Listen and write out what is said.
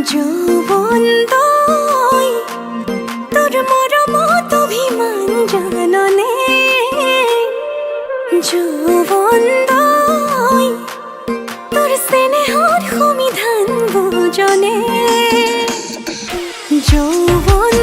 যৌবন তই তোর মরমত অভিমান জাননে যৌবন তই তোর স্নেহর সমিধান বুজনে যৌবন